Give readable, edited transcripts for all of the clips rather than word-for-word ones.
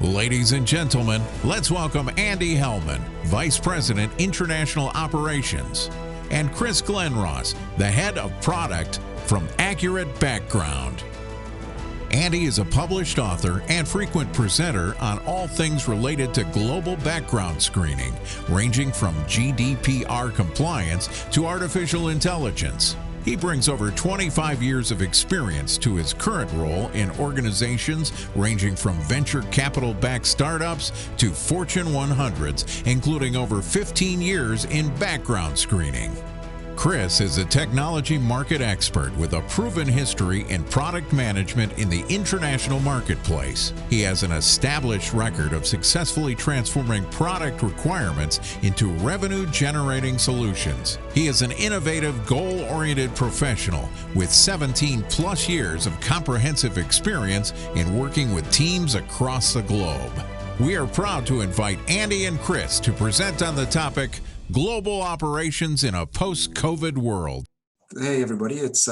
Ladies and gentlemen, let's welcome Andy Hellman, Vice President, International Operations, and Chris Glencross, the Head of Product from Accurate Background. Andy is a published author and frequent presenter on all things related to global background screening, ranging from GDPR compliance to artificial intelligence. He brings over 25 years of experience to his current role in organizations ranging from venture capital-backed startups to Fortune 100s, including over 15 years in background screening. Chris is a technology market expert with a proven history in product management in the international marketplace. He has an established record of successfully transforming product requirements into revenue-generating solutions. He is an innovative, goal-oriented professional with 17-plus years of comprehensive experience in working with teams across the globe. We are proud to invite Andy and Chris to present on the topic Global Operations in a Post-COVID World. Hey everybody, it's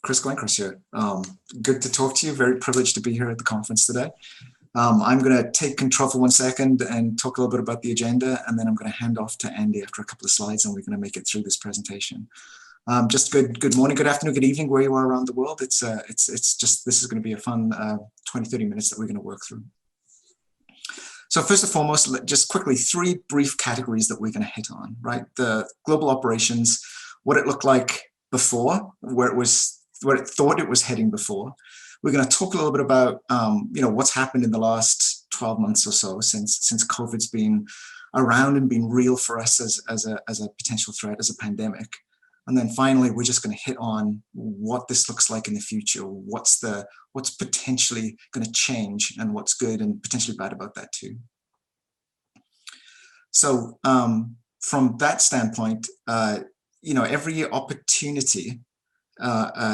Chris Glencross here. Good to talk to you. Very privileged to be here at the conference today. I'm going to take control for 1 second and talk a little bit about the agenda, and then I'm going to hand off to Andy after a couple of slides, and we're going to make it through this presentation. Just good morning, good afternoon, good evening, where you are around the world. It's just, this is going to be a fun 20-30 minutes that we're going to work through. So first and foremost, just quickly, 3 brief categories that we're going to hit on, right? The global operations, what it looked like before, where it thought it was heading before. We're going to talk a little bit about, what's happened in the last 12 months or so since COVID's been around and been real for us as a potential threat, as a pandemic. And then finally, we're just going to hit on what this looks like in the future. What's potentially going to change and what's good and potentially bad about that too. So from that standpoint, every opportunity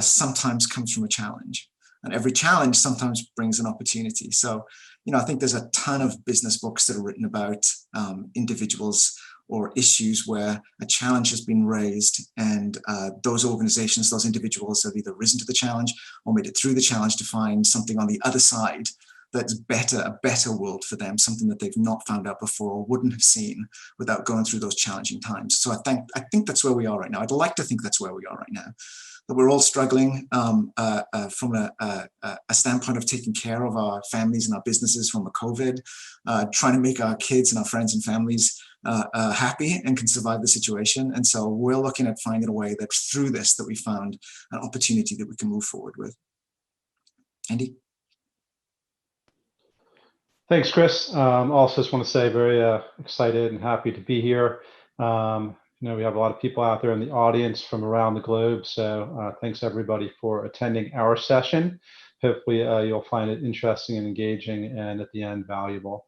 sometimes comes from a challenge, and every challenge sometimes brings an opportunity. So, I think there's a ton of business books that are written about individuals or issues where a challenge has been raised, and those organizations, those individuals have either risen to the challenge or made it through the challenge to find something on the other side that's a better world for them, something that they've not found out before or wouldn't have seen without going through those challenging times. So I think that's where we are right now. I'd like to think that's where we are right now, that we're all struggling from a standpoint of taking care of our families and our businesses from the COVID, trying to make our kids and our friends and families happy and can survive the situation. And so we're looking at finding a way that through this that we found an opportunity that we can move forward with. Andy? Thanks, Chris. Also just want to say very excited and happy to be here. We have a lot of people out there in the audience from around the globe. So thanks everybody for attending our session. Hopefully you'll find it interesting and engaging, and at the end valuable.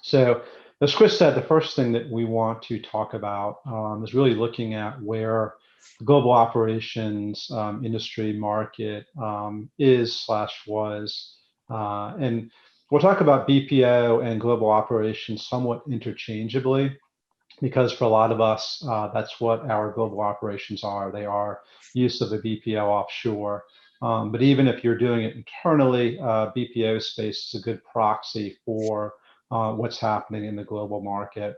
So as Chris said, the first thing that we want to talk about is really looking at where the global operations industry market is/was. And we'll talk about BPO and global operations somewhat interchangeably, because for a lot of us, that's what our global operations are. They are use of a BPO offshore. But even if you're doing it internally, BPO space is a good proxy for what's happening in the global market.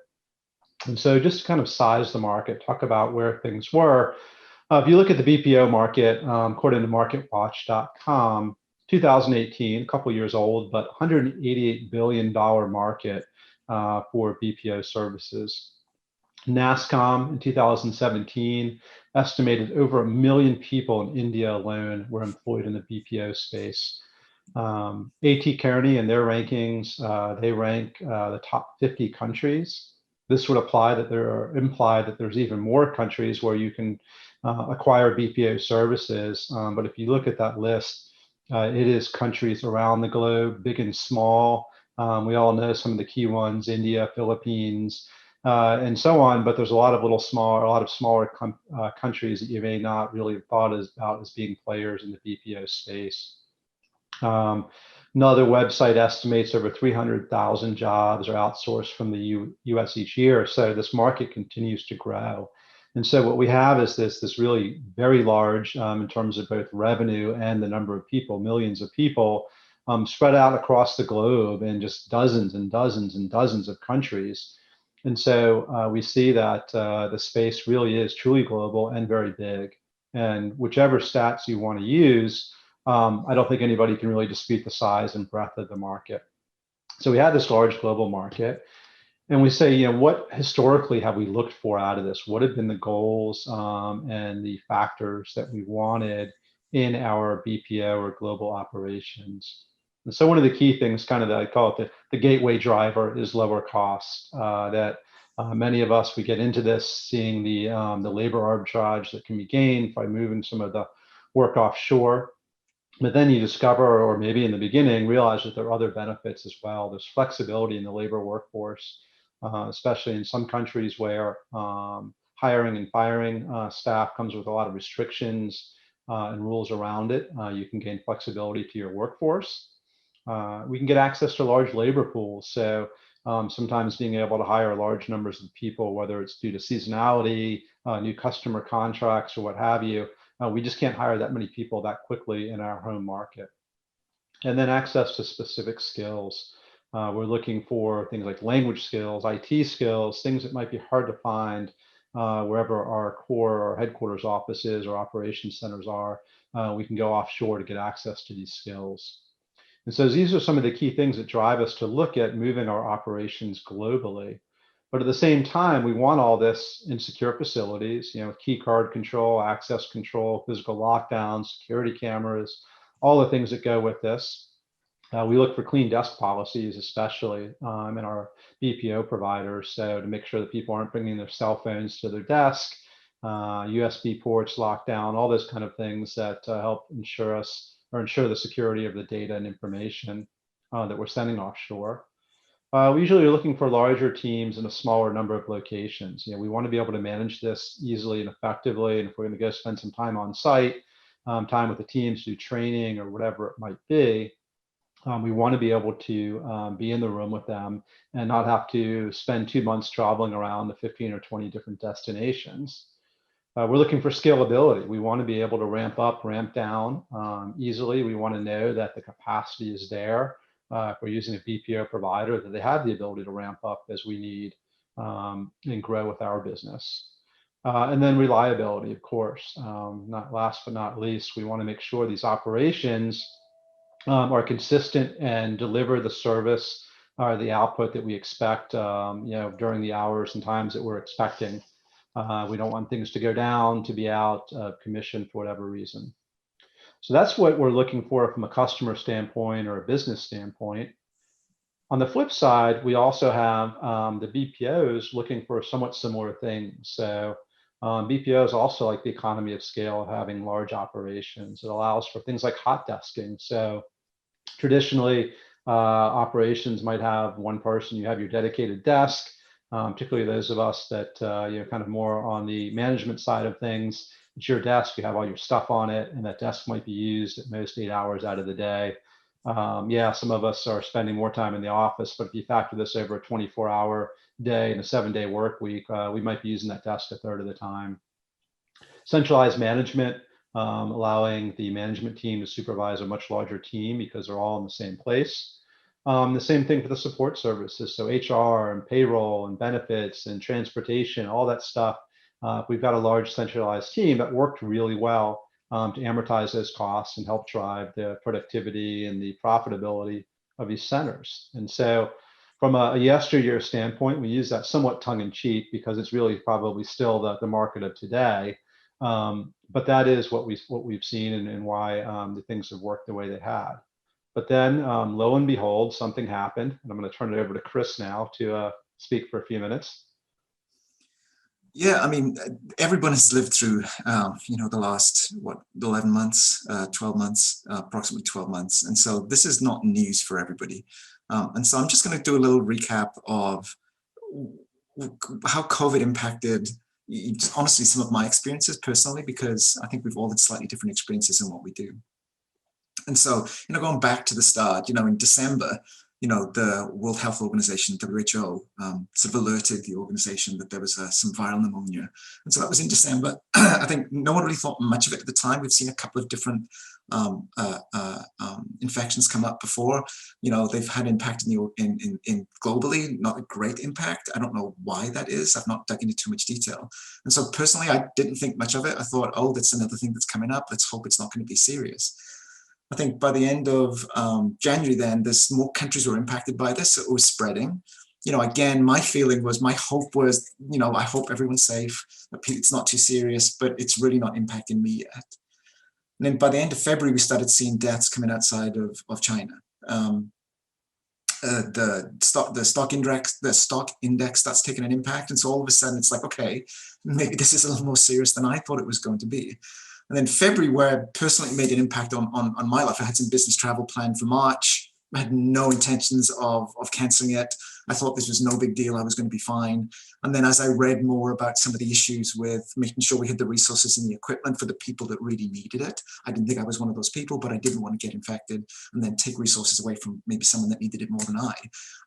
And so just to kind of size the market, talk about where things were. If you look at the BPO market, according to marketwatch.com, 2018, a couple years old, but $188 billion market for BPO services. NASSCOM in 2017 estimated over 1 million people in India alone were employed in the BPO space. A.T. Kearney in their rankings, they rank the top 50 countries. This would imply that there's even more countries where you can acquire BPO services. But if you look at that list, it is countries around the globe, big and small. We all know some of the key ones: India, Philippines, and so on. But there's a lot of smaller countries that you may not really have thought about as being players in the BPO space. Another website estimates over 300,000 jobs are outsourced from the U.S. each year. So this market continues to grow. And so what we have is this really very large in terms of both revenue and the number of people, millions of people spread out across the globe in just dozens and dozens and dozens of countries. And so we see that the space really is truly global and very big. And whichever stats you want to use, I don't think anybody can really dispute the size and breadth of the market. So we had this large global market, and we say, what historically have we looked for out of this? What have been the goals and the factors that we wanted in our BPO or global operations? And so one of the key things, kind of, I call it the gateway driver, is lower cost. That many of us, we get into this seeing the labor arbitrage that can be gained by moving some of the work offshore. But then you discover, or maybe in the beginning, realize that there are other benefits as well. There's flexibility in the labor workforce, especially in some countries where hiring and firing staff comes with a lot of restrictions and rules around it. You can gain flexibility to your workforce. We can get access to large labor pools. So sometimes being able to hire large numbers of people, whether it's due to seasonality, new customer contracts, or what have you, we just can't hire that many people that quickly in our home market. And then access to specific skills. We're looking for things like language skills, IT skills, things that might be hard to find wherever our core or headquarters offices or operations centers are. We can go offshore to get access to these skills. And so these are some of the key things that drive us to look at moving our operations globally. But at the same time, we want all this in secure facilities, key card control, access control, physical lockdowns, security cameras, all the things that go with this. We look for clean desk policies, especially in our BPO providers. So to make sure that people aren't bringing their cell phones to their desk, USB ports locked down, all those kind of things that help ensure the security of the data and information that we're sending offshore. We usually are looking for larger teams in a smaller number of locations. We want to be able to manage this easily and effectively. And if we're going to go spend some time on site, time with the teams, do training or whatever it might be, we want to be able to be in the room with them and not have to spend 2 months traveling around the 15 or 20 different destinations. We're looking for scalability. We want to be able to ramp up, ramp down easily. We want to know that the capacity is there. If we're using a BPO provider, that they have the ability to ramp up as we need and grow with our business. And then reliability, of course. Not last but not least, we want to make sure these operations are consistent and deliver the service or the output that we expect during the hours and times that we're expecting. We don't want things to go down, to be out of commission for whatever reason. So that's what we're looking for from a customer standpoint or a business standpoint. On the flip side, we also have the BPOs looking for somewhat similar things. So BPO is also like the economy of scale of having large operations. It allows for things like hot desking. So traditionally, operations might have one person. You have your dedicated desk, particularly those of us that kind of more on the management side of things. It's your desk, you have all your stuff on it, and that desk might be used at most 8 hours out of the day. Some of us are spending more time in the office, but if you factor this over a 24-hour day and a 7-day work week, we might be using that desk a third of the time. Centralized management, allowing the management team to supervise a much larger team because they're all in the same place. The same thing for the support services. So HR and payroll and benefits and transportation, all that stuff. We've got a large centralized team that worked really well to amortize those costs and help drive the productivity and the profitability of these centers. And so from a yesteryear standpoint, we use that somewhat tongue in cheek because it's really probably still the market of today. But that is what we've seen and why the things have worked the way they had. But then lo and behold, something happened. And I'm going to turn it over to Chris now to speak for a few minutes. Yeah, I mean, everyone has lived through, the last, 11 months, 12 months, approximately 12 months. And so this is not news for everybody. And so I'm just going to do a little recap of how COVID impacted, honestly, some of my experiences personally, because I think we've all had slightly different experiences in what we do. And so, going back to the start, in December, the World Health Organization, WHO, sort of alerted the organization that there was some viral pneumonia. And so that was in December. I think no one really thought much of it at the time. We've seen a couple of different infections come up before. They've had impact in globally, not a great impact. I don't know why that is. I've not dug into too much detail. And so personally, I didn't think much of it. I thought, oh, that's another thing that's coming up. Let's hope it's not going to be serious. I think by the end of January then, there's more countries were impacted by this. So it was spreading. Again, my feeling was, my hope was, I hope everyone's safe, that it's not too serious, but it's really not impacting me yet. And then by the end of February, we started seeing deaths coming outside of China. The stock index starts taking an impact. And so all of a sudden it's like, okay, maybe this is a little more serious than I thought it was going to be. And then February, where personally made an impact on my life. I had some business travel planned for March. I had no intentions of canceling it. I thought this was no big deal. I was going to be fine. And then as I read more about some of the issues with making sure we had the resources and the equipment for the people that really needed it, I didn't think I was one of those people, but I didn't want to get infected and then take resources away from maybe someone that needed it more than I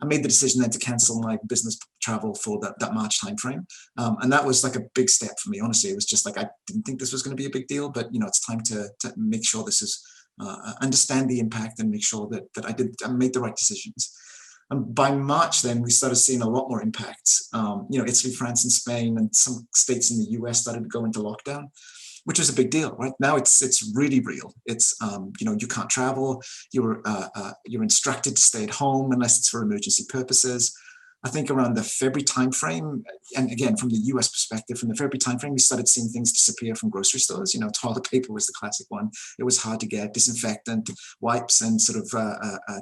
made the decision then to cancel my business travel for that March timeframe. And that was like a big step for me. Honestly, it was just like, I didn't think this was going to be a big deal, but it's time to make sure this is, understand the impact and make sure that I made the right decisions. And by March, then we started seeing a lot more impacts. Italy, France, and Spain, and some states in the US started to go into lockdown, which is a big deal, right? Now it's really real. It's you can't travel. You're instructed to stay at home unless it's for emergency purposes. I think around the February timeframe, and again from the US perspective, from the February timeframe, we started seeing things disappear from grocery stores. Toilet paper was the classic one. It was hard to get. Disinfectant wipes and sort of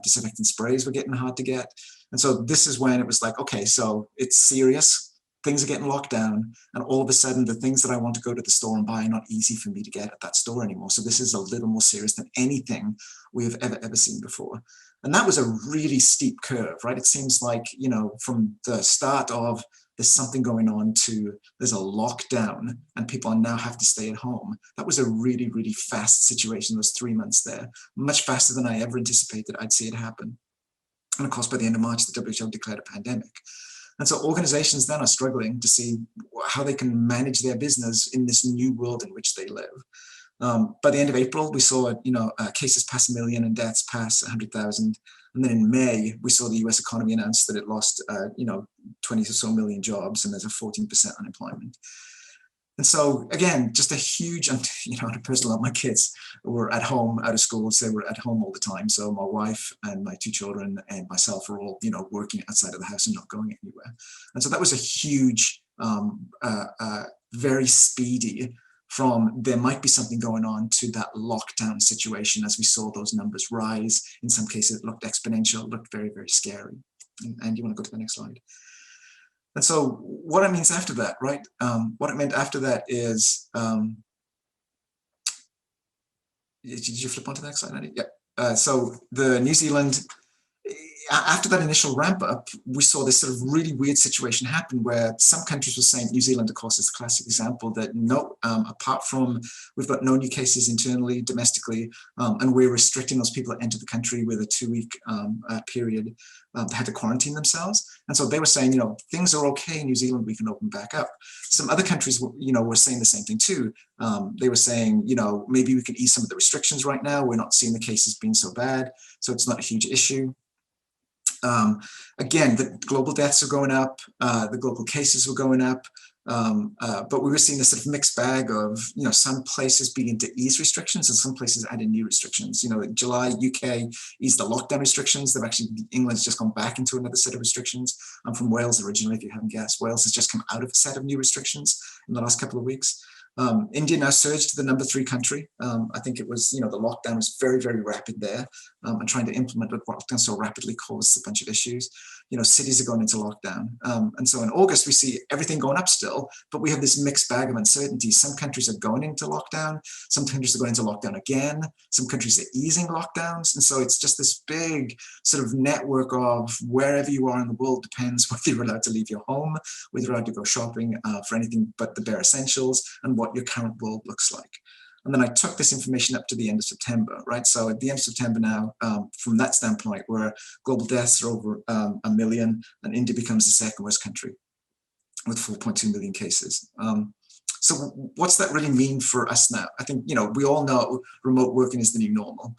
disinfectant sprays were getting hard to get. And so this is when it was like, okay, so it's serious. Things are getting locked down, and all of a sudden the things that I want to go to the store and buy are not easy for me to get at that store anymore. So this is a little more serious than anything we have ever seen before. And that was a really steep curve, right? It seems like, from the start of there's something going on to there's a lockdown and people now have to stay at home. That was a really, really fast situation, those 3 months there, much faster than I ever anticipated I'd see it happen. And of course, by the end of March, the WHO declared a pandemic. And so organizations then are struggling to see how they can manage their business in this new world in which they live. By the end of April, we saw, cases pass 1 million and deaths pass 100,000. And then in May, we saw the US economy announce that it lost, 20 or so million jobs, and there's a 14% unemployment. And so again, just a huge, on a personal level, my kids were at home, out of school, so they were at home all the time. So my wife and my 2 children and myself were all, working outside of the house and not going anywhere. And so that was a huge, very speedy from there might be something going on to that lockdown situation as we saw those numbers rise. In some cases, it looked exponential, it looked very, very scary. And you want to go to the next slide? And so what it means after that, right? What it meant after that is, did you flip onto the next slide, Andy? Yeah. So the New Zealand, after that initial ramp up, we saw this sort of really weird situation happen where some countries were saying, New Zealand, of course, is the classic example, that no, apart from, we've got no new cases internally, domestically, and we're restricting those people that enter the country with a 2-week period. They had to quarantine themselves. And so they were saying, things are okay in New Zealand, we can open back up. Some other countries, were saying the same thing too. They were saying, maybe we can ease some of the restrictions right now. We're not seeing the cases being so bad, so it's not a huge issue. Again, the global deaths are going up, the global cases were going up, but we were seeing this sort of mixed bag of, some places beginning to ease restrictions and some places adding new restrictions. In July, UK eased the lockdown restrictions. They've actually, England's just gone back into another set of restrictions. I'm from Wales originally, if you haven't guessed. Wales has just come out of a set of new restrictions in the last couple of weeks. India now surged to the number 3 country. I think it was, the lockdown was very, very rapid there, and trying to implement the lockdown so rapidly caused a bunch of issues. Cities are going into lockdown. And so in August, we see everything going up still, but we have this mixed bag of uncertainty. Some countries are going into lockdown. Some countries are going into lockdown again. Some countries are easing lockdowns. And so it's just this big sort of network of wherever you are in the world depends whether you're allowed to leave your home, whether you're allowed to go shopping for anything but the bare essentials, and what your current world looks like. And then I took this information up to the end of September, right? So at the end of September now, from that standpoint, where global deaths are over 1 million, and India becomes the second worst country with 4.2 million cases. So what's that really mean for us now? I think, we all know remote working is the new normal.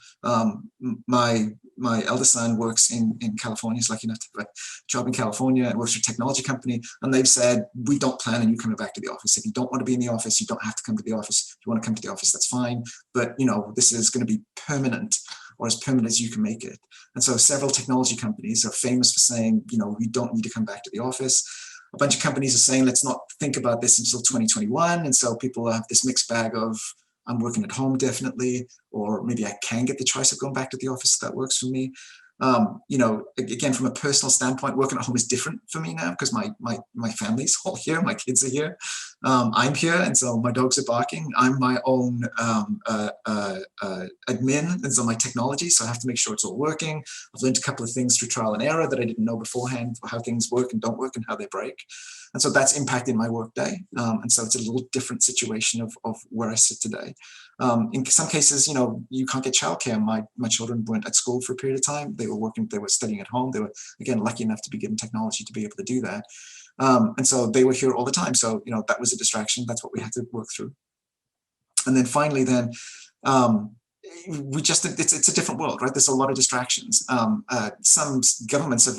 My eldest son works in California. He's lucky enough to have a job in California and works for a technology company. And they've said, we don't plan on you coming back to the office. If you don't want to be in the office, you don't have to come to the office. If you want to come to the office, that's fine. But, this is going to be permanent, or as permanent as you can make it. And so several technology companies are famous for saying, we don't need to come back to the office. A bunch of companies are saying, let's not think about this until 2021. And so people have this mixed bag of, I'm working at home definitely, or maybe I can get the choice of going back to the office. That works for me. Again, from a personal standpoint, working at home is different for me now because my family's all here, my kids are here, I'm here, and so my dogs are barking. I'm my own admin, and so my technology, so I have to make sure it's all working. I've learned a couple of things through trial and error that I didn't know beforehand, how things work and don't work and how they break. And so that's impacting my workday. And so it's a little different situation of where I sit today. In some cases, you can't get childcare. My children weren't at school for a period of time. They were working, they were studying at home. They were, again, lucky enough to be given technology to be able to do that. And so they were here all the time. So, that was a distraction. That's what we had to work through. And then finally, it's a different world, right? There's a lot of distractions. Some governments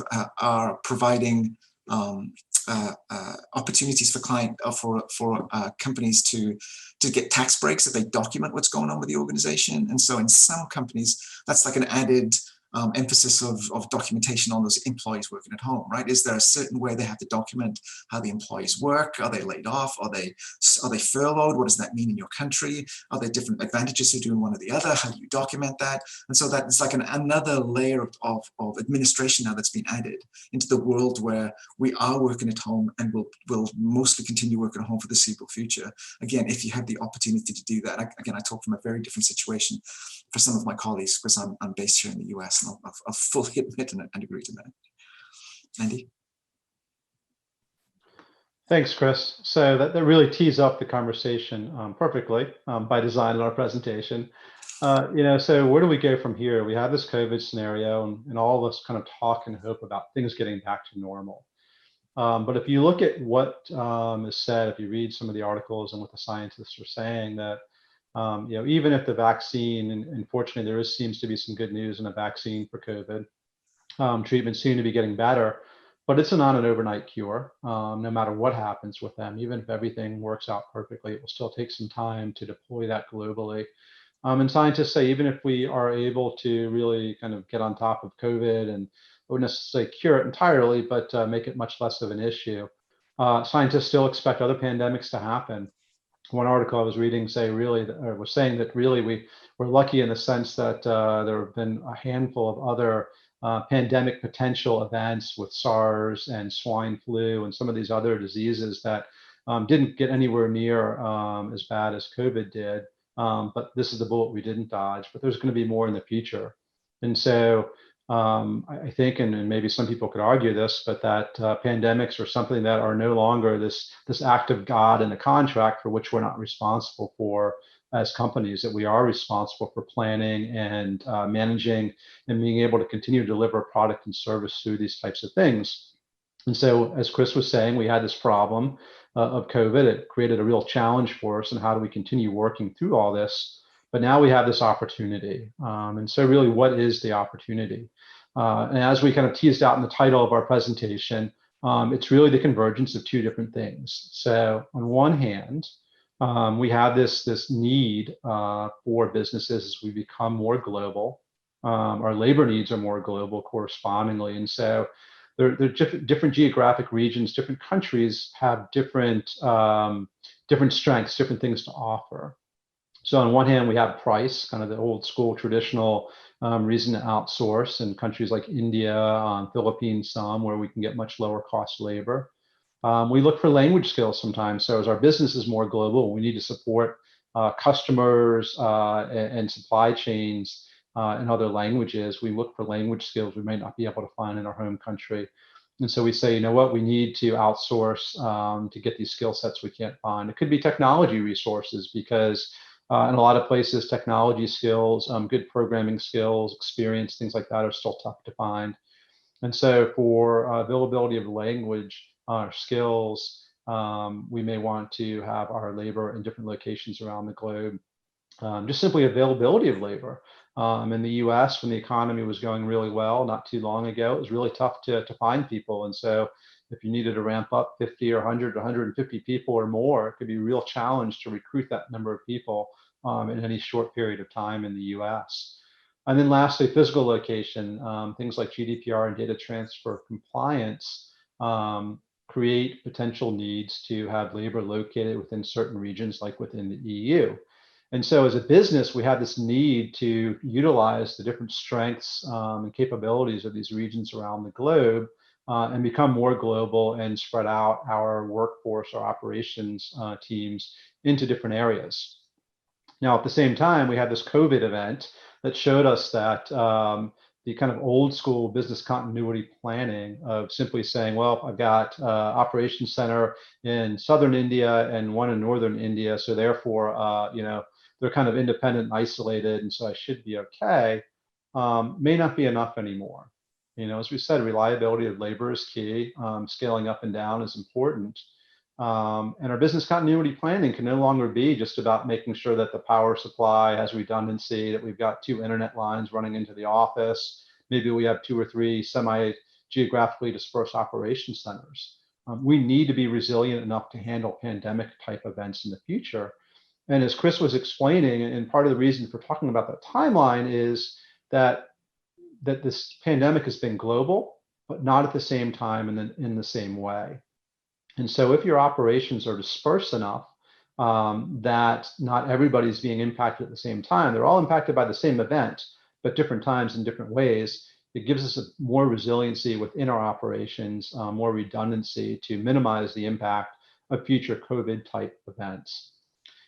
are providing opportunities for companies to get tax breaks if they document what's going on with the organization. And so in some companies, that's like an added emphasis of documentation on those employees working at home, right? Is there a certain way they have to document how the employees work? Are they laid off? Are they furloughed? What does that mean in your country? Are there different advantages to doing one or the other? How do you document that? And so that's like another layer of administration now that's been added into the world where we are working at home and will mostly continue working at home for the foreseeable future. Again, if you have the opportunity to do that. Again, I talk from a very different situation for some of my colleagues because I'm based here in the US, and I'll fully admit and agree to that. Andy? Thanks, Chris. So that really tees up the conversation perfectly by design in our presentation. So where do we go from here? We have this COVID scenario, and all of us kind of talk and hope about things getting back to normal. But if you look at what is said, if you read some of the articles and what the scientists are saying, that even if the vaccine, and fortunately there seems to be some good news in a vaccine for COVID, treatments seem to be getting better, but it's not an overnight cure. No matter what happens with them, even if everything works out perfectly, it will still take some time to deploy that globally. And scientists say even if we are able to really kind of get on top of COVID, and I wouldn't necessarily cure it entirely, but make it much less of an issue, scientists still expect other pandemics to happen. One article I was reading was saying that really we're lucky in the sense that there have been a handful of other pandemic potential events with SARS and swine flu and some of these other diseases that didn't get anywhere near as bad as COVID did. But this is the bullet we didn't dodge, but there's going to be more in the future. And so I think, and maybe some people could argue this, but that pandemics are something that are no longer this act of God in a contract for which we're not responsible for as companies, that we are responsible for planning and managing and being able to continue to deliver product and service through these types of things. And so, as Chris was saying, we had this problem of COVID. It created a real challenge for us, and how do we continue working through all this? But now we have this opportunity. And so really, what is the opportunity? And as we kind of teased out in the title of our presentation, it's really the convergence of two different things. So on one hand, we have this need for businesses as we become more global. Our labor needs are more global correspondingly. And so there are different geographic regions, different countries have different strengths, different things to offer. So on one hand, we have price, kind of the old school traditional reason to outsource in countries like India, Philippines, where we can get much lower cost labor. We look for language skills sometimes. So as our business is more global, we need to support customers and supply chains in other languages. We look for language skills we may not be able to find in our home country. And so we say, you know what, we need to outsource to get these skill sets we can't find. It could be technology resources, because In a lot of places, technology skills, good programming skills, experience, things like that are still tough to find. And so for availability of language skills, we may want to have our labor in different locations around the globe. Just simply availability of labor. In the US, when the economy was going really well not too long ago, it was really tough to find people. And so if you needed to ramp up 50 or 100 or 150 people or more, it could be a real challenge to recruit that number of people in any short period of time in the US. And then lastly, physical location, things like GDPR and data transfer compliance create potential needs to have labor located within certain regions, like within the EU. And so as a business, we have this need to utilize the different strengths and capabilities of these regions around the globe and become more global and spread out our workforce, our operations teams into different areas. Now, at the same time, we had this COVID event that showed us that the kind of old school business continuity planning of simply saying, well, I've got operations center in southern India and one in northern India, so therefore, they're kind of independent and isolated, and so I should be okay, may not be enough anymore. As we said, reliability of labor is key. Scaling up and down is important. And our business continuity planning can no longer be just about making sure that the power supply has redundancy, that we've got 2 internet lines running into the office. Maybe we have 2 or 3 semi-geographically dispersed operation centers. We need to be resilient enough to handle pandemic type events in the future. And as Chris was explaining, and part of the reason for talking about that timeline is that this pandemic has been global, but not at the same time and in the same way. And so if your operations are dispersed enough that not everybody's being impacted at the same time, they're all impacted by the same event, but different times in different ways, it gives us more resiliency within our operations, more redundancy to minimize the impact of future COVID type events.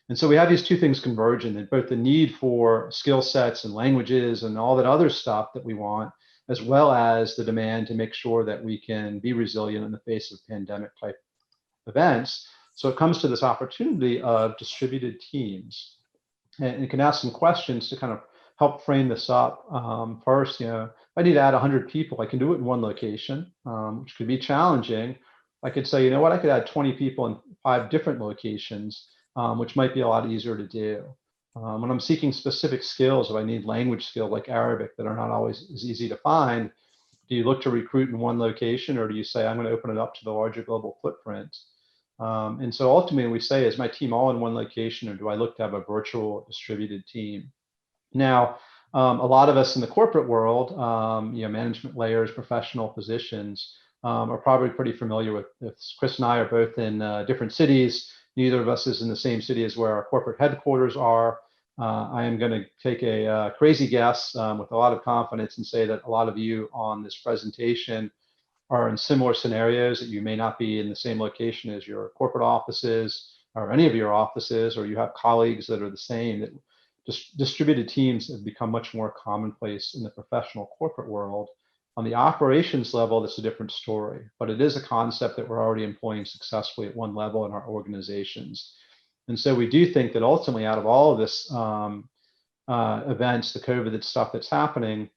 And so we have these 2 things converging, and both the need for skill sets and languages and all that other stuff that we want, as well as the demand to make sure that we can be resilient in the face of pandemic type events. So it comes to this opportunity of distributed teams. And you can ask some questions to kind of help frame this up. First, if I need to add 100 people, I can do it in one location, which could be challenging. I could say, I could add 20 people in 5 different locations, which might be a lot easier to do. When I'm seeking specific skills, if I need language skills like Arabic that are not always as easy to find, do you look to recruit in one location, or do you say, I'm going to open it up to the larger global footprint? And so ultimately we say, is my team all in one location, or do I look to have a virtual distributed team? Now, a lot of us in the corporate world, management layers, professional positions, are probably pretty familiar with this. Chris and I are both in different cities. Neither of us is in the same city as where our corporate headquarters are. I am going to take a crazy guess with a lot of confidence and say that a lot of you on this presentation are in similar scenarios, that you may not be in the same location as your corporate offices or any of your offices, or you have colleagues that are the same. That just distributed teams have become much more commonplace in the professional corporate world. On the operations level, that's a different story, but it is a concept that we're already employing successfully at one level in our organizations. And so we do think that ultimately, out of all of this events, the COVID stuff that's happening,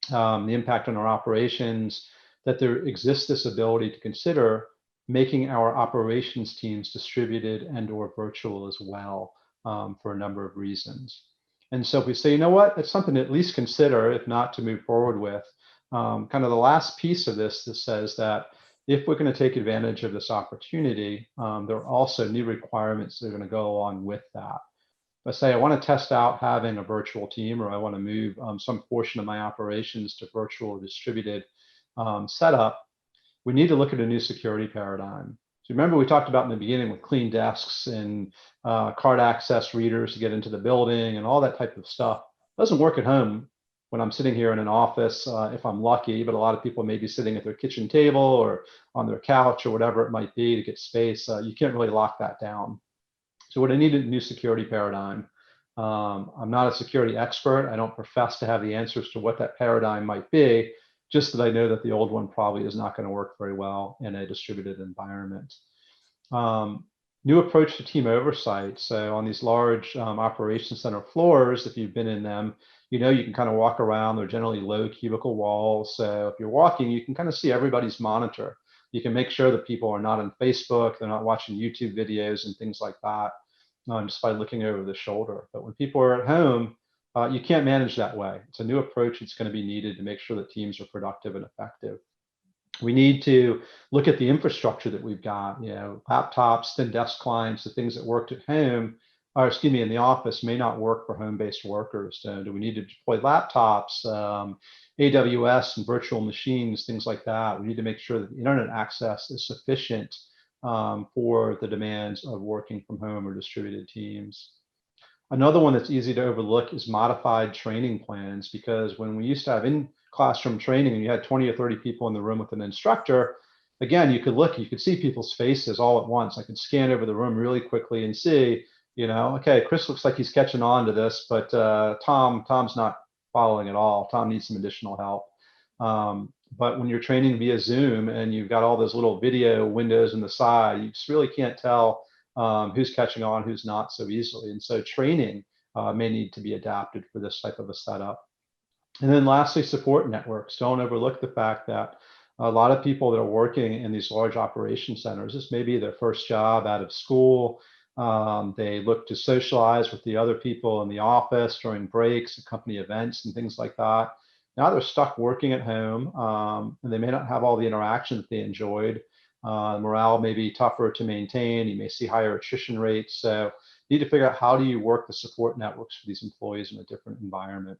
the impact on our operations, that there exists this ability to consider making our operations teams distributed and or virtual as well, for a number of reasons. And so if we say, that's something to at least consider, if not to move forward with. Kind of the last piece of this that says that if we're going to take advantage of this opportunity, there are also new requirements that are going to go along with that. If I say I want to test out having a virtual team, or I want to move some portion of my operations to virtual or distributed setup, we need to look at a new security paradigm. So remember, we talked about in the beginning with clean desks and card access readers to get into the building and all that type of stuff. It doesn't work at home when I'm sitting here in an office, if I'm lucky, but a lot of people may be sitting at their kitchen table or on their couch or whatever it might be to get space. You can't really lock that down. So what I need is a new security paradigm. I'm not a security expert. I don't profess to have the answers to what that paradigm might be, just that I know that the old one probably is not going to work very well in a distributed environment. new approach to team oversight. So on these large operations center floors, if you've been in them, you can kind of walk around. They're generally low cubicle walls. So if you're walking, you can kind of see everybody's monitor. You can make sure that people are not on Facebook, they're not watching YouTube videos and things like that, just by looking over the shoulder. But when people are at home, you can't manage that way. It's a new approach that's going to be needed to make sure that teams are productive and effective. We need to look at the infrastructure that we've got, laptops, thin desk clients, the things that worked at home, or excuse me, in the office may not work for home-based workers. So do we need to deploy laptops, AWS and virtual machines, things like that? We need to make sure that the internet access is sufficient for the demands of working from home or distributed teams. Another one that's easy to overlook is modified training plans, because when we used to have in-classroom training and you had 20 or 30 people in the room with an instructor, again, you could see people's faces all at once. I could scan over the room really quickly and see, okay, Chris looks like he's catching on to this, but Tom's not following at all. Tom needs some additional help. But when you're training via Zoom and you've got all those little video windows on the side, you just really can't tell who's catching on, who's not so easily. And so training may need to be adapted for this type of a setup. And then lastly, support networks. Don't overlook the fact that a lot of people that are working in these large operation centers, this may be their first job out of school. They look to socialize with the other people in the office during breaks and company events and things like that. Now they're stuck working at home, and they may not have all the interaction that they enjoyed. Morale may be tougher to maintain. You may see higher attrition rates. So you need to figure out, how do you work the support networks for these employees in a different environment?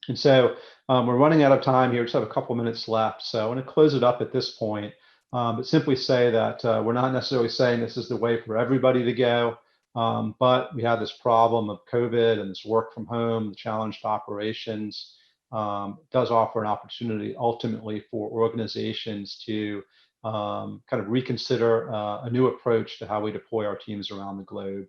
And so we're running out of time here. We just have a couple minutes left. So I want to close it up at this point, but simply say that we're not necessarily saying this is the way for everybody to go, but we have this problem of COVID and this work from home, the challenged operations. Does offer an opportunity ultimately for organizations to kind of reconsider a new approach to how we deploy our teams around the globe.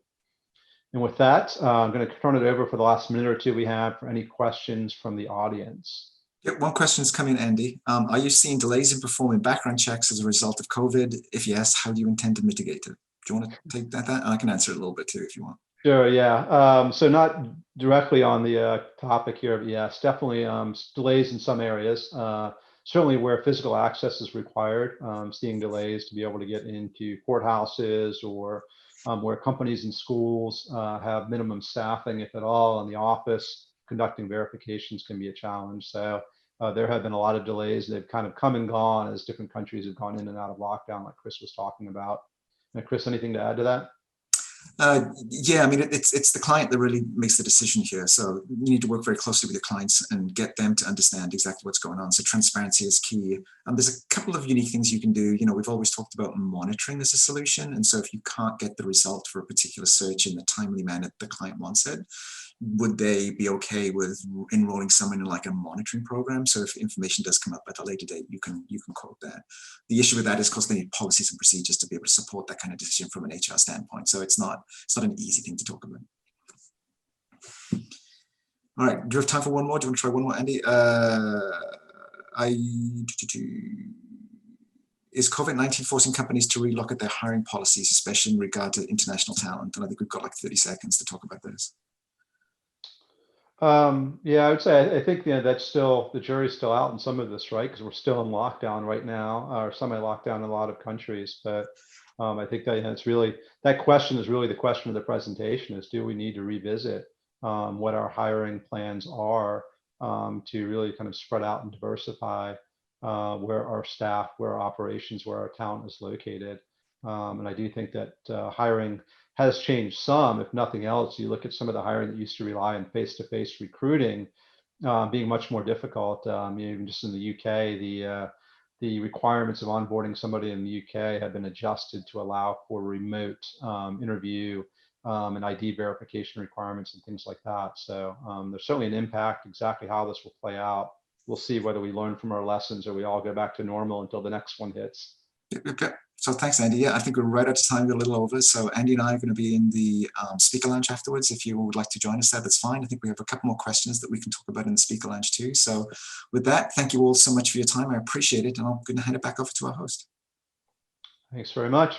And with that, I'm going to turn it over for the last minute or two we have for any questions from the audience. Yeah, one question's come in, Andy. Are you seeing delays in performing background checks as a result of COVID? If yes, how do you intend to mitigate it? Do you want to take that? I can answer it a little bit too if you want. Sure, yeah. So not directly on the topic here, but yes, definitely delays in some areas. Certainly where physical access is required, seeing delays to be able to get into courthouses, or where companies and schools have minimum staffing, if at all, in the office. Conducting verifications can be a challenge. So there have been a lot of delays. They've kind of come and gone as different countries have gone in and out of lockdown, like Chris was talking about. And Chris, anything to add to that? Yeah, I mean, it's the client that really makes the decision here. So you need to work very closely with your clients and get them to understand exactly what's going on. So transparency is key. There's a couple of unique things you can do. We've always talked about monitoring as a solution. And so if you can't get the result for a particular search in the timely manner the client wants it, would they be okay with enrolling someone in like a monitoring program? So if information does come up at a later date, you can quote that. The issue with that is, of course, they need policies and procedures to be able to support that kind of decision from an HR standpoint. So it's not an easy thing to talk about. All right, do you have time for one more? Do you want to try one more, Andy? Is COVID-19 forcing companies to relook at their hiring policies, especially in regard to international talent? And I think we've got like 30 seconds to talk about this. Yeah, I would say I think that's still, the jury's still out in some of this, right? Because we're still in lockdown right now, or semi-lockdown in a lot of countries. But I think that it's really, that question is really the question of the presentation: is do we need to revisit what our hiring plans are to really kind of spread out and diversify where our staff, where our operations, where our talent is located. And I do think that hiring has changed some. If nothing else, you look at some of the hiring that used to rely on face-to-face recruiting being much more difficult. Even just in the UK, the requirements of onboarding somebody in the UK have been adjusted to allow for remote interview and ID verification requirements and things like that. So there's certainly an impact. Exactly how this will play out, we'll see whether we learn from our lessons or we all go back to normal until the next one hits. Yep. So thanks, Andy. Yeah, I think we're right out of time. We're a little over. So Andy and I are going to be in the speaker lounge afterwards. If you would like to join us there, that's fine. I think we have a couple more questions that we can talk about in the speaker lounge too. So with that, thank you all so much for your time. I appreciate it. And I'm going to hand it back over to our host. Thanks very much.